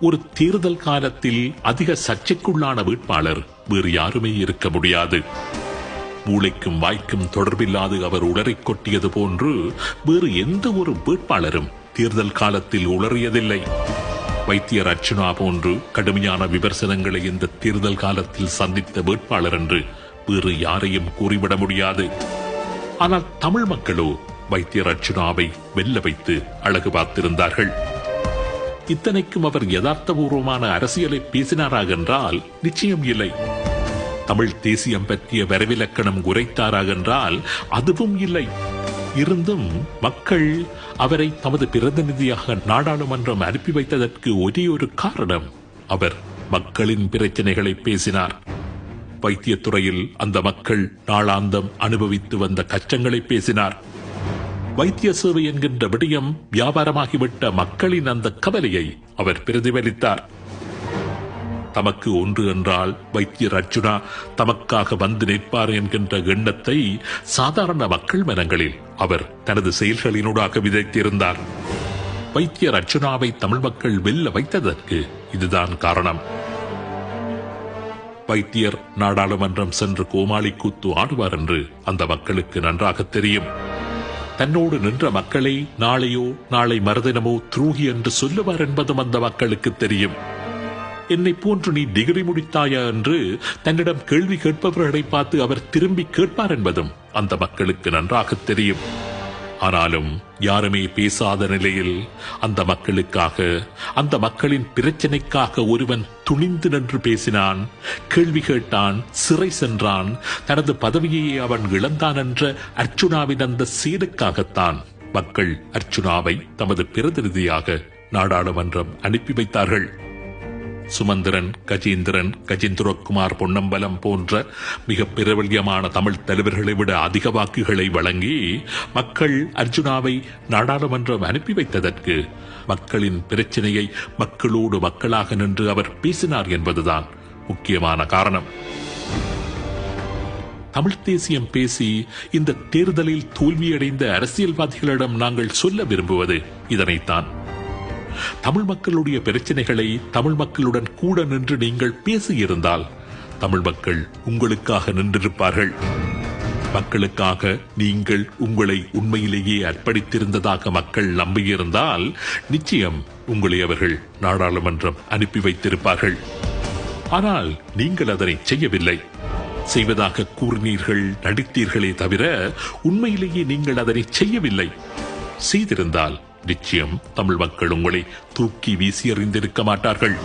ஒரு தேர்தல் காலத்தில் அதிக சர்ச்சைக்குள்ளான வேட்பாளர் வேறு யாருமே இருக்க முடியாது. மூளைக்கும் வாய்க்கும் தொடர்பில்லாது அவர் உளறிக் கொட்டியது போன்று வேறு எந்த ஒரு வேட்பாளரும் தேர்தல் காலத்தில் உளறியதில்லை. வைத்தியர் அர்ச்சுனா போன்று கடுமையான விமர்சனங்களை இந்த தேர்தல் காலத்தில் சந்தித்த வேட்பாளர் என்று வேறு யாரையும் கூறிவிட முடியாது. ஆனால் தமிழ் மக்களோ வைத்தியர் அர்ச்சுனாவை வெல்ல வைத்து அழகு பார்த்திருந்தார்கள். இத்தனைக்கும் அவர் யதார்த்தபூர்வமான அரசியலை பேசினாராக என்றால் நிச்சயம் இல்லை. தமிழ் தேசியம் பற்றிய வரவிலக்கணம் உரைத்தாராக என்றால் அதுவும் இல்லை. இருந்தும் மக்கள் அவரை தமது பிரதிநிதியாக நாடாளுமன்றம் அனுப்பி வைத்ததற்கு ஒரே ஒரு காரணம், அவர் மக்களின் பிரச்சனைகளை பேசினார். வைத்தியத்துறையில் அந்த மக்கள் நாளாந்தம் அனுபவித்து வந்த கஷ்டங்களை பேசினார். வைத்திய சேவை என்கின்ற விடயம் வியாபாரமாகிவிட்ட மக்களின் அந்த கவலையை அவர் பிரதிபலித்தார். தமக்கு ஒன்று என்றால் வைத்தியர் அர்ச்சுனா தமக்காக வந்து நிற்பார் என்கின்ற எண்ணத்தை சாதாரண மக்கள் மனங்களில் அவர் தனது செயல்களினூடாக விதைத்திருந்தார். வைத்தியர் அர்ச்சுனாவை தமிழ் மக்கள் வெல்ல வைத்ததற்கு இதுதான் காரணம். வைத்தியர் நாடாளுமன்றம் சென்று கோமாளி கூத்து ஆடுவார் என்று அந்த மக்களுக்கு நன்றாக தெரியும். தன்னோடு நின்ற மக்களை நாளையோ நாளை மறுதினமோ துரோகி என்று சொல்லுவார் என்பதும் அந்த மக்களுக்கு தெரியும். என்னை போன்று நீ டிகிரி முடித்தாயா என்று தன்னிடம் கேள்வி கேட்பவர்களை பார்த்து அவர் திரும்பி கேட்பார் என்பதும் அந்த மக்களுக்கு நன்றாக தெரியும். ஆனாலும் யாருமே பேசாத நிலையில் அந்த மக்களுக்காக, அந்த மக்களின் பிரச்சனைக்காக ஒருவன் துணிந்து நின்று பேசினான், கேள்வி கேட்டான், சிறை சென்றான், தனது பதவியை அவன் இழந்தான் என்ற அர்ச்சுனாவின் அந்த சீடுக்காகத்தான் மக்கள் அர்ச்சுனாவை தமது பிரதிநிதியாக நாடாளுமன்றம் அனுப்பி வைத்தார்கள். சுமந்திரன், கஜேந்திரன், கஜேந்திரகுமார் பொன்னம்பலம் போன்ற மிக பிரபல்யமான தமிழ் தலைவர்களை விட அதிக வாக்குகளை வழங்கி மக்கள் அர்ச்சுனாவை நாடாளுமன்றம் அனுப்பி வைத்ததற்கு மக்களின் பிரச்சனையை மக்களோடு மக்களாக நின்று அவர் பேசினார் என்பதுதான் முக்கியமான காரணம். தமிழ் தேசியம் பேசி இந்த தேர்தலில் தோல்வியடைந்த அரசியல்வாதிகளிடம் நாங்கள் சொல்ல விரும்புவது இதனைத்தான். தமிழ் மக்களுடைய பிரச்சனைகளை தமிழ் மக்களுடன் கூட நின்று நீங்கள் பேசியிருந்தால் தமிழ் மக்கள் உங்களுக்காக நின்றிருப்பார்கள். மக்களுக்காக நீங்கள் உங்களை உண்மையிலேயே அர்ப்பணித்திருந்ததாக மக்கள் நம்பியிருந்தால் நிச்சயம் உங்களை அவர்கள் நாடாளுமன்றம் அனுப்பி வைத்திருப்பார்கள். ஆனால் நீங்கள் அதனை செய்யவில்லை. செய்வதாக கூறினீர்கள், நடித்தீர்களே தவிர உண்மையிலேயே நீங்கள் அதனை செய்யவில்லை. செய்திருந்தால் நிச்சயம் தமிழ் மக்கள் உங்களை தூக்கி வீசி எறிந்திருக்க மாட்டார்கள்.